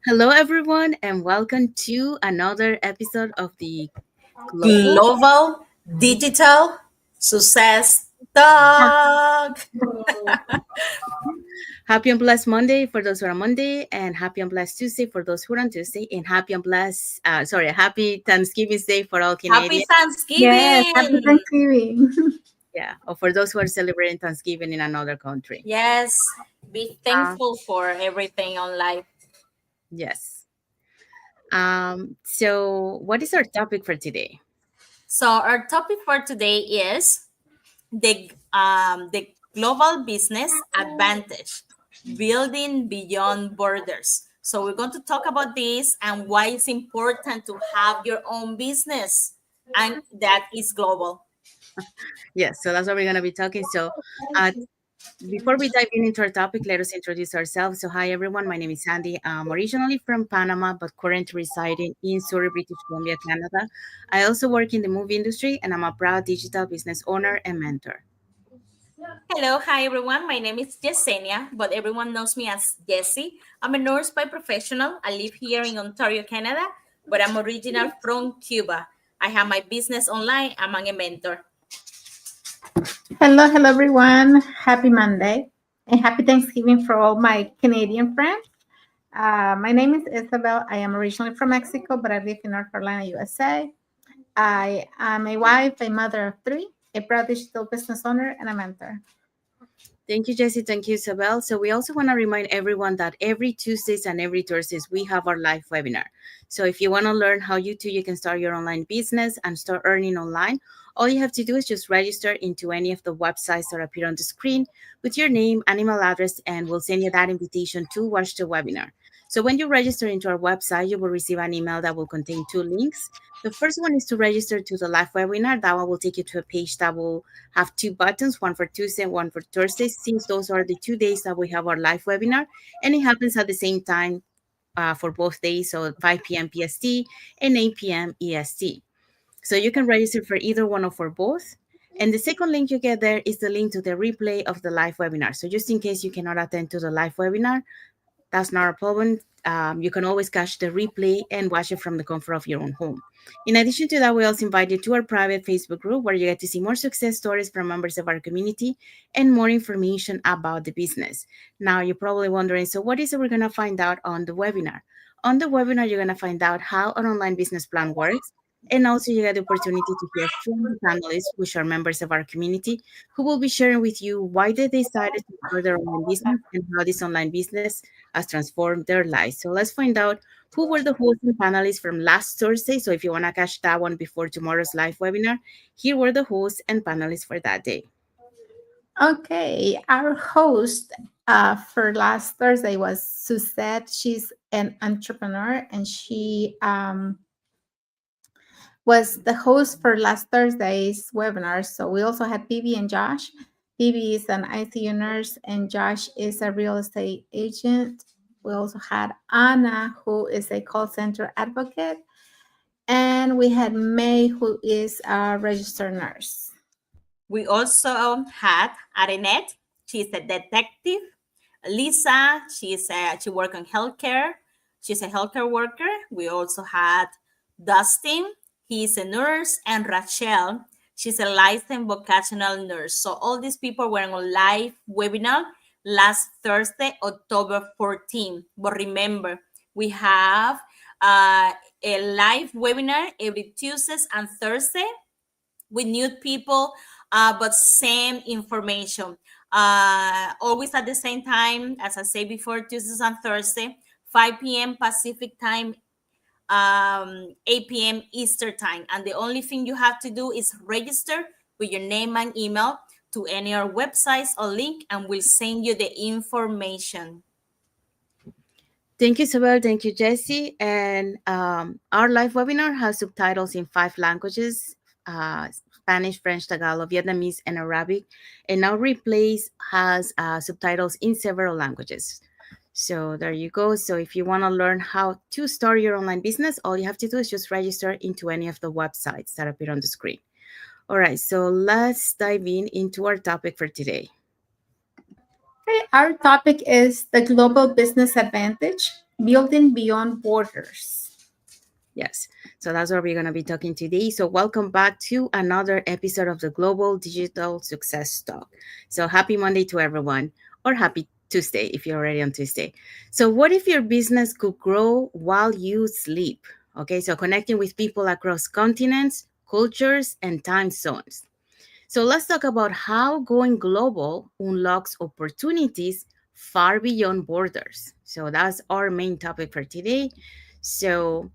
Hello, everyone, and welcome to another episode of the Global. Global Digital Success Talk. Happy and blessed Monday for those who are on Monday, and happy and blessed Tuesday for those who are on Tuesday, and happy Thanksgiving Day for all Happy Canadians. Yes, happy Thanksgiving. Thanksgiving. Yeah, or for those who are celebrating Thanksgiving in another country. Yes, be Uh, thankful for everything on life. yes. So, what is our topic for today? So our topic for today is the global business advantage, building beyond borders. So we're going to talk about this and why it's important to have your own business and that is global. Yes, so that's what we're going to be talking. Uh, Before we dive into our topic, let us introduce ourselves. So, hi everyone, my name is Sandy. I'm originally from Panama, but currently residing in Surrey, British Columbia, Canada. I also work in the movie industry, and I'm a proud digital business owner and mentor. Hello, hi everyone. My name is Yesenia, but everyone knows me as Jessie. I'm a nurse by professional. I live here in Ontario, Canada, but I'm original from Cuba. I have my business online. I'm a mentor. Hello, everyone. Happy Monday and happy Thanksgiving for all my Canadian friends. My name is Isabel. I am originally from Mexico, but I live in North Carolina, USA. I am a wife, a mother of three, a proud digital business owner, and a mentor. Thank you, Jesse. Thank you, Isabel. So we also want to remind everyone that every Tuesdays and every Thursdays we have our live webinar. So if you want to learn how you can start your online business and start earning online, all you have to do is just register into any of the websites that appear on the screen with your name and email address, and we'll send you that invitation to watch the webinar. So when you register into our website, you will receive an email that will contain two links. The first one is to register to the live webinar. That one will take you to a page that will have two buttons, one for Tuesday and one for Thursday, since those are the 2 days that we have our live webinar. And it happens at the same time for both days, so 5 p.m. PST and 8 p.m. EST. So you can register for either one or for both. And the second link you get there is the link to the replay of the live webinar. So just in case you cannot attend to the live webinar, that's not a problem. You can always catch the replay and watch it from the comfort of your own home. In addition to that, we also invite you to our private Facebook group where you get to see more success stories from members of our community and more information about the business. Now, you're probably wondering, so what is it we're going to find out on the webinar? On the webinar, you're going to find out how an online business plan works. And also, you get the opportunity to hear from the panelists, which are members of our community, who will be sharing with you why they decided to start their online business and how this online business has transformed their lives. So let's find out who were the hosts and panelists from last Thursday. So if you want to catch that one before tomorrow's live webinar, here were the hosts and panelists for that day. Okay, our host for last Thursday was Suzette. She's an entrepreneur and she was the host for last Thursday's webinar. So we also had Bibi and Josh. Bibi is an ICU nurse and Josh is a real estate agent. We also had Anna, who is a call center advocate. And we had May, who is a registered nurse. We also had Arenette. She's a detective. Lisa, she works on healthcare. She's a healthcare worker. We also had Dustin. He's a nurse, and Rachel. She's a licensed vocational nurse. So all these people were on a live webinar last Thursday, October 14. But remember, we have a live webinar every Tuesdays and Thursday with new people, but same information. Always at the same time, as I say before, Tuesdays and Thursday, 5 p.m. Pacific time, 8 p.m. Eastern time. And the only thing you have to do is register with your name and email to any of our websites or link, and we'll send you the information. Thank you, Isabel. Thank you, Jesse. And our live webinar has subtitles in 5 languages: Spanish, French, Tagalog, Vietnamese, and Arabic. And our replays has subtitles in several languages. So there you go. So if you want to learn how to start your online business, all you have to do is just register into any of the websites that appear on the screen. All right, so let's dive into our topic for today. Okay, our topic is the global business advantage, building beyond borders. Yes. So that's what we're going to be talking today. So welcome back to another episode of the Global Digital Success Talk. So happy Monday to everyone, or happy Tuesday if you're already on Tuesday. So what if your business could grow while you sleep? Okay, so connecting with people across continents, cultures, and time zones. So let's talk about how going global unlocks opportunities far beyond borders. So that's our main topic for today. So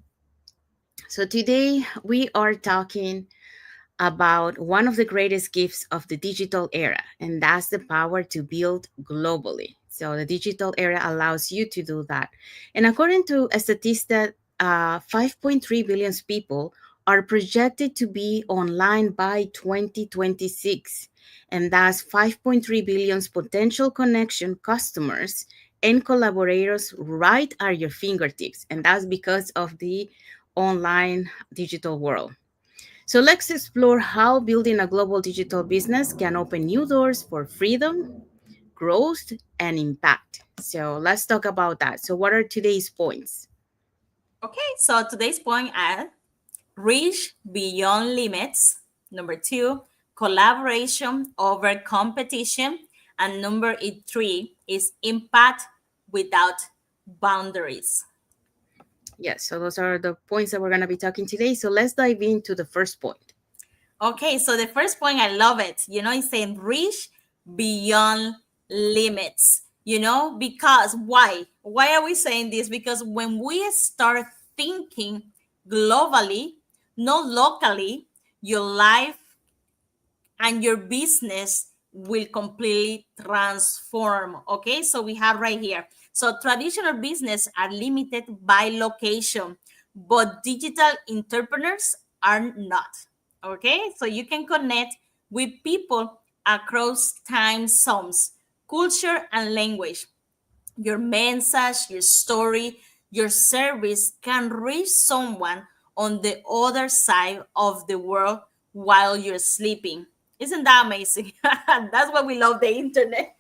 today we are talking about one of the greatest gifts of the digital era, and that's the power to build globally. So the digital era allows you to do that. And according to a statistic, 5.3 billion people are projected to be online by 2026. And that's 5.3 billion potential connection customers and collaborators right at your fingertips. And that's because of the online digital world. So let's explore how building a global digital business can open new doors for freedom, growth, and impact. So let's talk about that. So, what are today's points? Okay, so today's point are reach beyond limits. Number two, collaboration over competition. And number three is impact without boundaries. Yes, so those are the points that we're going to be talking today. So, let's dive into the first point. Okay, so the first point, I love it. It's saying reach beyond limits. Because why? Why are we saying this? Because when we start thinking globally, not locally, your life and your business will completely transform. Okay, so we have right here. So traditional business are limited by location, but digital entrepreneurs are not. Okay, so you can connect with people across time zones, culture, and language. Your message, your story, your service can reach someone on the other side of the world while you're sleeping. Isn't that amazing? That's why we love the internet.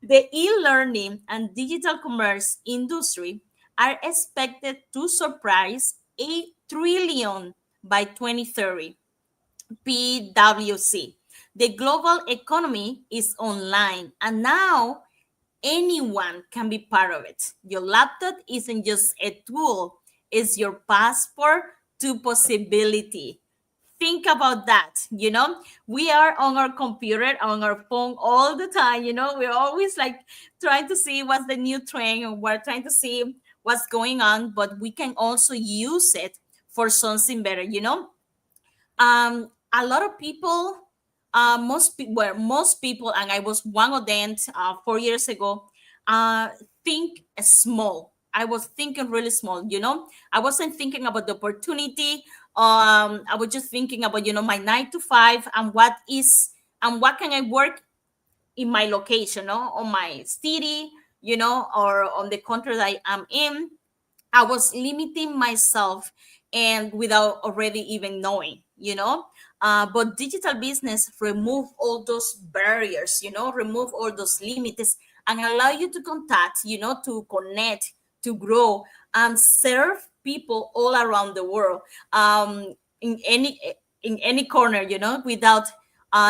The e-learning and digital commerce industry are expected to surprise 8 trillion by 2030. PwC. The global economy is online, and now anyone can be part of it. Your laptop isn't just a tool, it's your passport to possibility. Think about that. We are on our computer, on our phone all the time. We're always like trying to see what's the new trend, and we're trying to see what's going on, but we can also use it for something better. A lot of people, most people, and I was one of them 4 years ago, uh, think small. I was thinking really small. I wasn't thinking about the opportunity. I was just thinking about my 9 to 5, and what can I work in my location, no, on my city, or on the country that I am in. I was limiting myself and without already even knowing, but digital business remove all those barriers, remove all those limits and allow you to contact, to connect, to grow and serve people all around the world, in any corner, without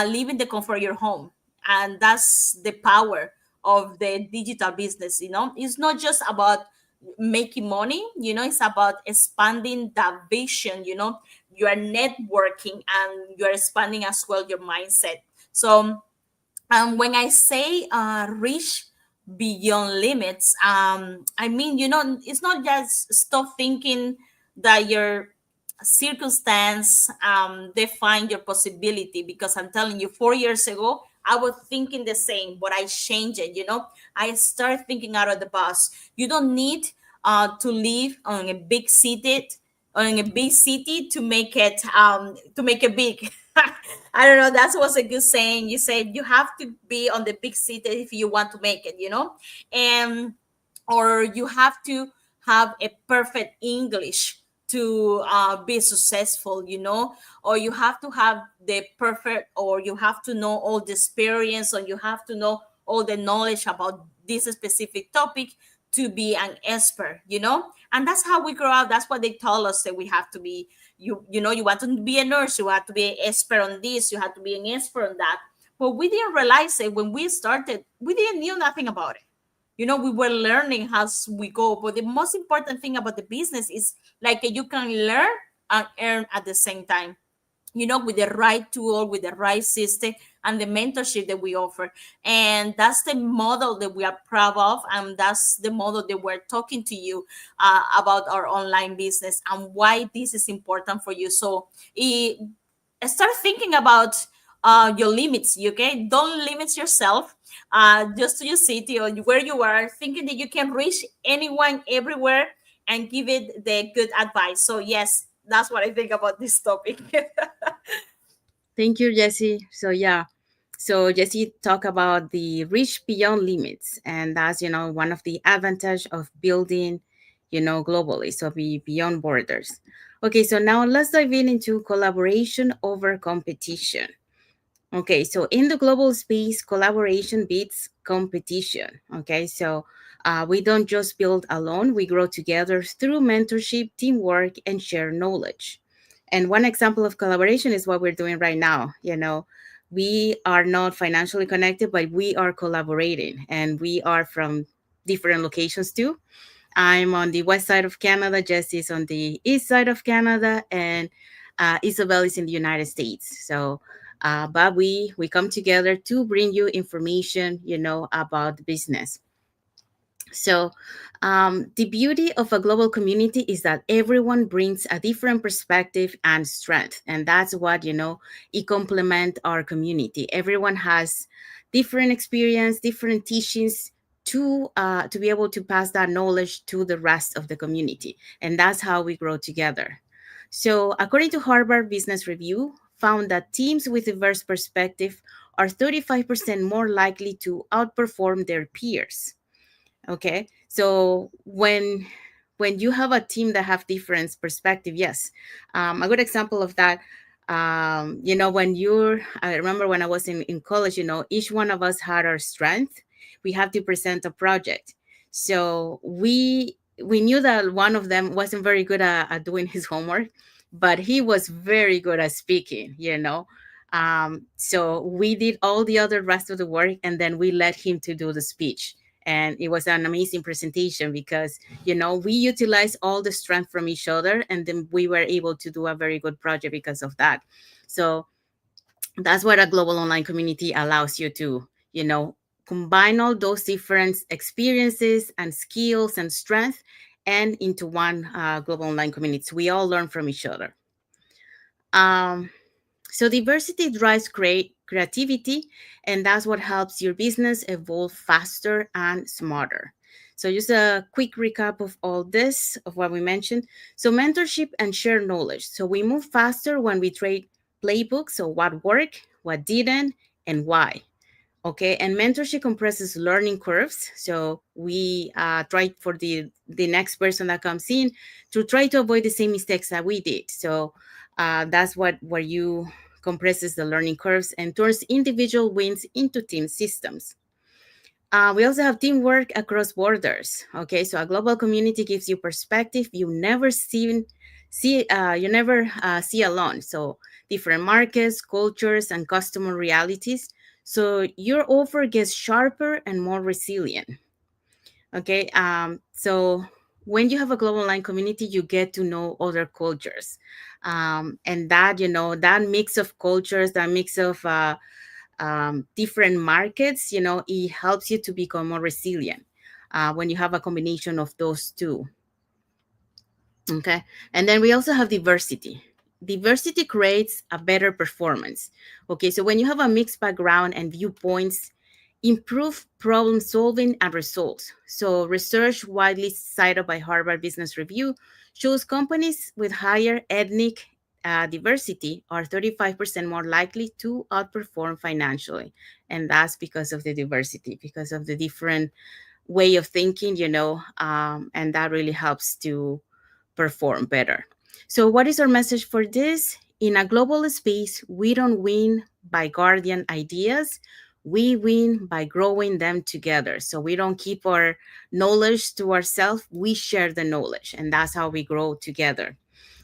leaving the comfort of your home. And that's the power of the digital business. It's not just about making money, it's about expanding that vision. You are networking and you are expanding as well your mindset. So when I say reach beyond limits, I mean, it's not just stop thinking that your circumstance define your possibility. Because I'm telling you, 4 years ago, I was thinking the same, but I changed it. I started thinking out of the box. You don't need to live on a big city, to make it big. I don't know. That was a good saying. You said you have to be on the big city if you want to make it, and or you have to have a perfect English to be successful, or you have to have the perfect, or you have to know all the experience, or you have to know all the knowledge about this specific topic to be an expert, and that's how we grow up. That's what they told us, that we have to be. You want to be a nurse, you have to be an expert on this, you have to be an expert on that. But we didn't realize it when we started. We didn't knew nothing about it. We were learning as we go. But the most important thing about the business is like you can learn and earn at the same time, with the right tool, with the right system, and the mentorship that we offer. And that's the model that we are proud of. And that's the model that we're talking to you about our online business and why this is important for you. So start thinking about your limits, okay? Don't limit yourself just to your city or where you are, thinking that you can reach anyone everywhere and give it the good advice. So, yes, that's what I think about this topic. Thank you, Jesse. So yeah, so Jesse talk about the reach beyond limits, and that's one of the advantage of building, globally. So be beyond borders. Okay, so now let's dive into collaboration over competition. Okay, so in the global space, collaboration beats competition. Okay, so we don't just build alone, we grow together through mentorship, teamwork, and share knowledge. And one example of collaboration is what we're doing right now. We are not financially connected, but we are collaborating, and we are from different locations too. I'm on the west side of Canada, Jesse is on the east side of Canada, and Isabel is in the United States. So, but we come together to bring you information, about the business. So, the beauty of a global community is that everyone brings a different perspective and strength, and that's what it complement our community. Everyone has different experience, different teachings to be able to pass that knowledge to the rest of the community, and that's how we grow together. So, according to Harvard Business Review, found that teams with diverse perspective are 35% more likely to outperform their peers. Okay, so when you have a team that have different perspective, yes, a good example of that, when I remember when I was in college, each one of us had our strength. We have to present a project. So we knew that one of them wasn't very good at doing his homework, but he was very good at speaking, so we did all the other rest of the work, and then we let him to do the speech. And it was an amazing presentation because we utilized all the strength from each other, and then we were able to do a very good project because of that. So that's what a global online community allows you to combine all those different experiences and skills and strength and into one global online community. So we all learn from each other. So diversity drives creativity, and that's what helps your business evolve faster and smarter. So just a quick recap of all this, of what we mentioned. So mentorship and share knowledge. So we move faster when we trade playbooks, so what worked, what didn't, and why. Okay, and mentorship compresses learning curves. So we try for the next person that comes in to try to avoid the same mistakes that we did. So that's where you compresses the learning curves and turns individual wins into team systems. We also have teamwork across borders. Okay, so a global community gives you perspective you never see alone. So different markets, cultures, and customer realities. So your offer gets sharper and more resilient. Okay, so when you have a global online community, you get to know other cultures, and that mix of cultures, that mix of different markets, it helps you to become more resilient when you have a combination of those two. Okay, and then we also have diversity. Diversity creates a better performance. Okay, so when you have a mixed background and viewpoints, improve problem solving and results. So research widely cited by Harvard Business Review shows companies with higher ethnic diversity are 35% more likely to outperform financially. And that's because of the diversity, because of the different way of thinking, and that really helps to perform better. So, what is our message for this? In a global space, we don't win by guardian ideas, We win by growing them together. So we don't keep our knowledge to ourselves, we share the knowledge, and that's how we grow together.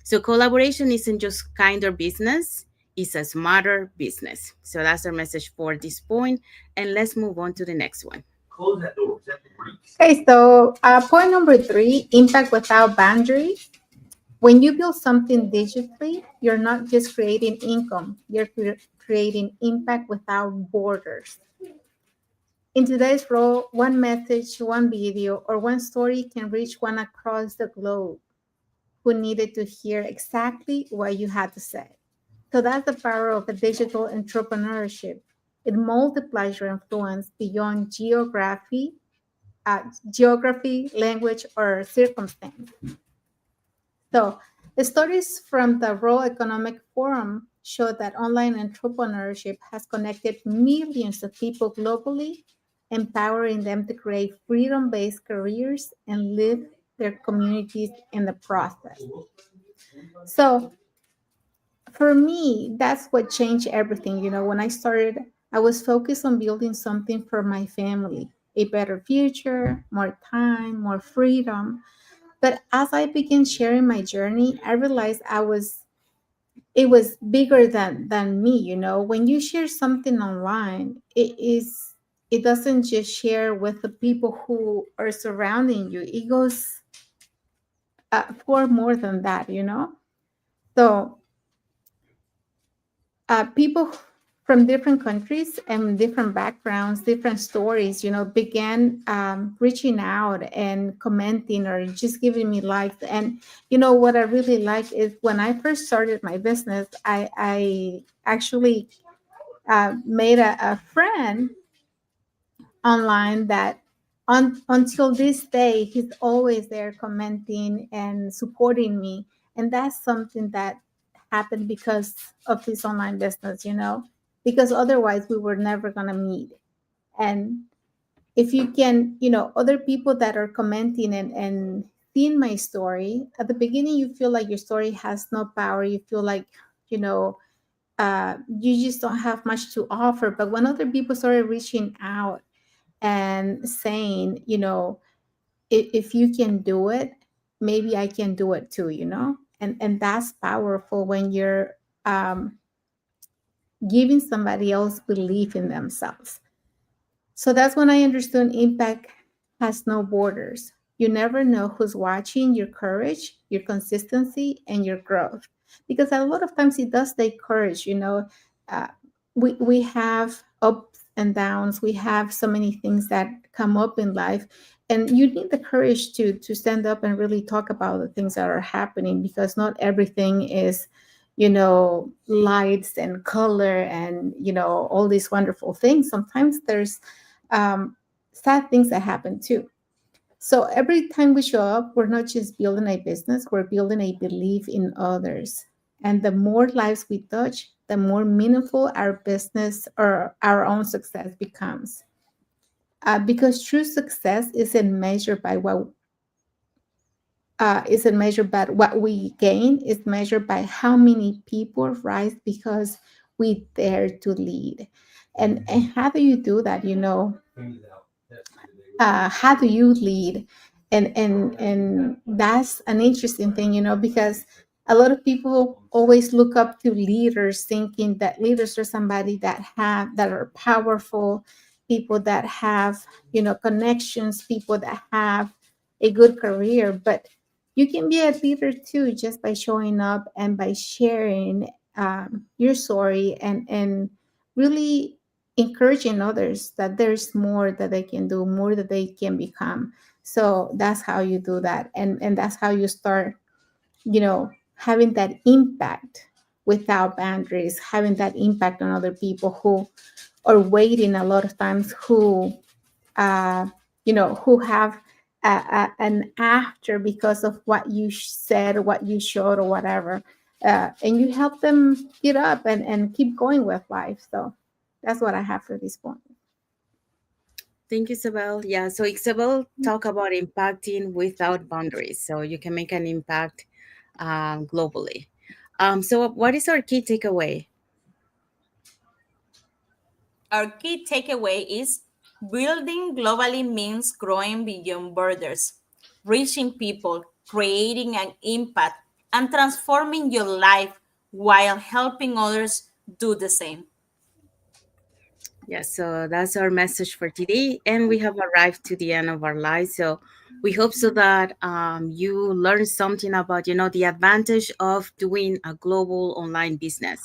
So collaboration isn't just kinder business, it's a smarter business. So that's our message for this point. And let's move on to the next one. Okay, so point number three, impact without boundaries. When you build something digitally, you're not just creating income, you're creating impact without borders. In today's world, one message, one video, or one story can reach one across the globe who needed to hear exactly what you had to say. So that's the power of a digital entrepreneurship. It multiplies your influence beyond geography, language, or circumstance. So, the stories from the World Economic Forum show that online entrepreneurship has connected millions of people globally, empowering them to create freedom based careers and live their communities in the process. So, for me, that's what changed everything. You know, when I started, I was focused on building something for my family, a better future, more time, more freedom. But as I began sharing my journey, I realized it was bigger than me, you know. When you share something online, it doesn't just share with the people who are surrounding you. It goes for more than that, you know. So people from different countries and different backgrounds, different stories, you know, began reaching out and commenting or just giving me likes. And you know what I really like is when I first started my business, I actually made a friend online that until this day he's always there commenting and supporting me, and that's something that happened because of this online business, you know, because otherwise we were never going to meet. And if you can, you know, other people that are commenting and seeing my story at the beginning, you feel like your story has no power, you feel like, you know, you just don't have much to offer. But when other people started reaching out and saying, you know, if you can do it, maybe I can do it too, you know? And that's powerful when you're um, giving somebody else belief in themselves. So that's when I understood impact has no borders. You never know who's watching your courage, your consistency, and your growth. Because a lot of times it does take courage, you know. Uh, we have ups and downs. We have so many things that come up in life, and you need the courage to stand up and really talk about the things that are happening, because not everything is, you know, lights and color and, you know, all these wonderful things. Sometimes there's um, sad things that happen too. So every time we show up, we're not just building a business, we're building a belief in others. And the more lives we touch, the more meaningful our business or our own success becomes. Because true success isn't measured by what we gain. It's measured by how many people rise because we dare to lead. And how do you do that? You know, how do you lead? And that's an interesting thing, you know, because a lot of people always look up to leaders, thinking that leaders are somebody that are powerful, people that have, you know, connections, people that have a good career. But you can be a leader too, just by showing up and by sharing your story and really encouraging others that there's more that they can do, more that they can become. So that's how you do that, and that's how you start, you know, having that impact without boundaries, having that impact on other people who are waiting a lot of times, who uh, you know, who have an after because of what you said or what you showed or whatever. And you help them get up and keep going with life. So that's what I have for this point. Thank you, Isabel. Yeah, so Isabel talk about impacting without boundaries, so you can make an impact globally. So what is our key takeaway? Our key takeaway is building globally means growing beyond borders, reaching people, creating an impact, and transforming your life while helping others do the same. Yes, so that's our message for today, and we have arrived to the end of our life. So we hope so that you learn something about, the advantage of doing a global online business,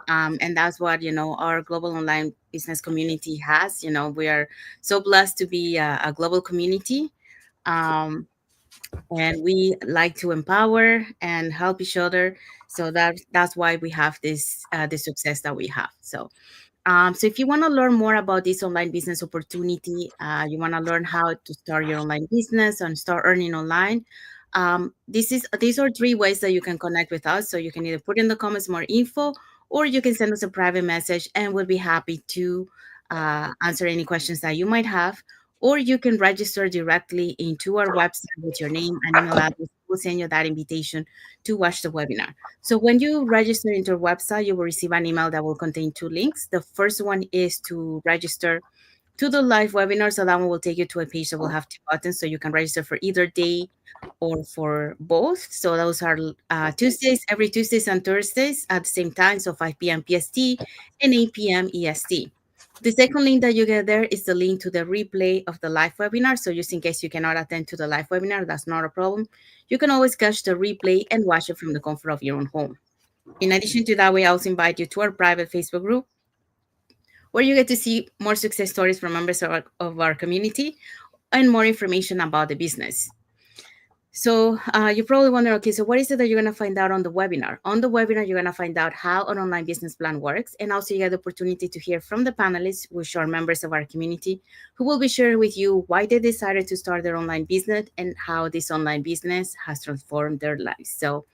and that's what our global online business community has. We are so blessed to be a global community, um, and we like to empower and help each other. So that's why we have the success that we have. So if you want to learn more about this online business opportunity, you want to learn how to start your online business and start earning online. These are three ways that you can connect with us. So you can either put in the comments more info, or you can send us a private message, and we'll be happy to answer any questions that you might have. Or you can register directly into our website with your name and email address. We'll send you that invitation to watch the webinar. So when you register into our website, you will receive an email that will contain two links. The first one is to register to the live webinar. So that one will take you to a page that will have two buttons. So you can register for either day or for both. So those are Tuesdays, every Tuesdays and Thursdays at the same time. So 5 p.m. PST and 8 p.m. EST. The second link that you get there is the link to the replay of the live webinar. So just in case you cannot attend to the live webinar, that's not a problem. You can always catch the replay and watch it from the comfort of your own home. In addition to that, we also invite you to our private Facebook group where you get to see more success stories from members of our community and more information about the business. So you probably wonder, okay, so what is it that you're going to find out on the webinar? On the webinar, you're going to find out how an online business plan works. And also you get the opportunity to hear from the panelists, which are members of our community, who will be sharing with you why they decided to start their online business and how this online business has transformed their lives. So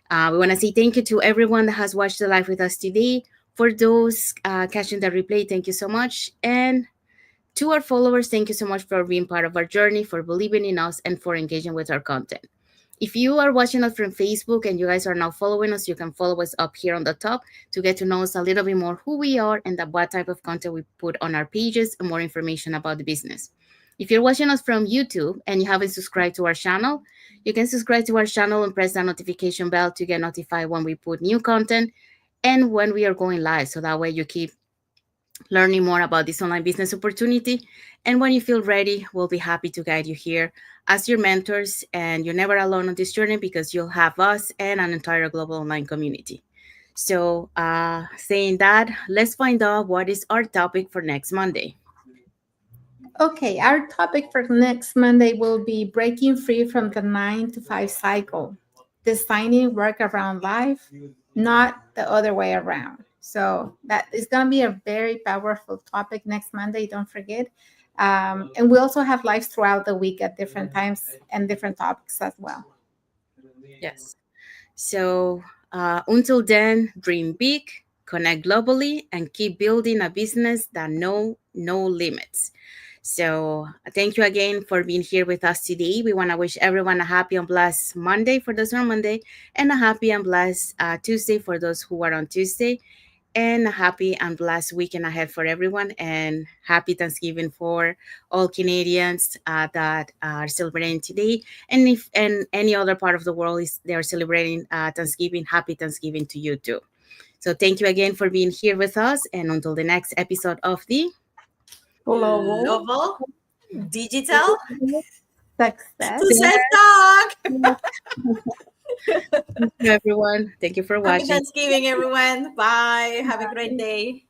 we want to say thank you to everyone that has watched the live with us today. For those catching the replay, thank you so much. And to our followers, thank you so much for being part of our journey, for believing in us, and for engaging with our content. If you are watching us from Facebook and you guys are now following us, you can follow us up here on the top to get to know us a little bit more who we are and what type of content we put on our pages and more information about the business. If you're watching us from YouTube and you haven't subscribed to our channel, you can subscribe to our channel and press the notification bell to get notified when we put new content and when we are going live. So that way you keep learning more about this online business opportunity. And when you feel ready, we'll be happy to guide you here as your mentors. And you're never alone on this journey because you'll have us and an entire global online community. So, saying that, let's find out what is our topic for next Monday. Okay, our topic for next Monday will be breaking free from the 9 to 5 cycle, designing work around life, not the other way around. So that is going to be a very powerful topic next Monday. Don't forget. And we also have lives throughout the week at different times and different topics as well. Yes. So, until then, dream big, connect globally, and keep building a business that know no limits. So, thank you again for being here with us today. We want to wish everyone a happy and blessed Monday for those who are Monday, and a happy and blessed Tuesday for those who are on Tuesday, and a happy and blessed weekend ahead for everyone. And happy Thanksgiving for all Canadians that are celebrating today. And if and any other part of the world is they are celebrating Thanksgiving, happy Thanksgiving to you too. So thank you again for being here with us. And until the next episode of the Global Global, digital, success. success talk. Thank you, everyone. Thank you for Happy watching. Thanksgiving, everyone. Bye. Have a great day.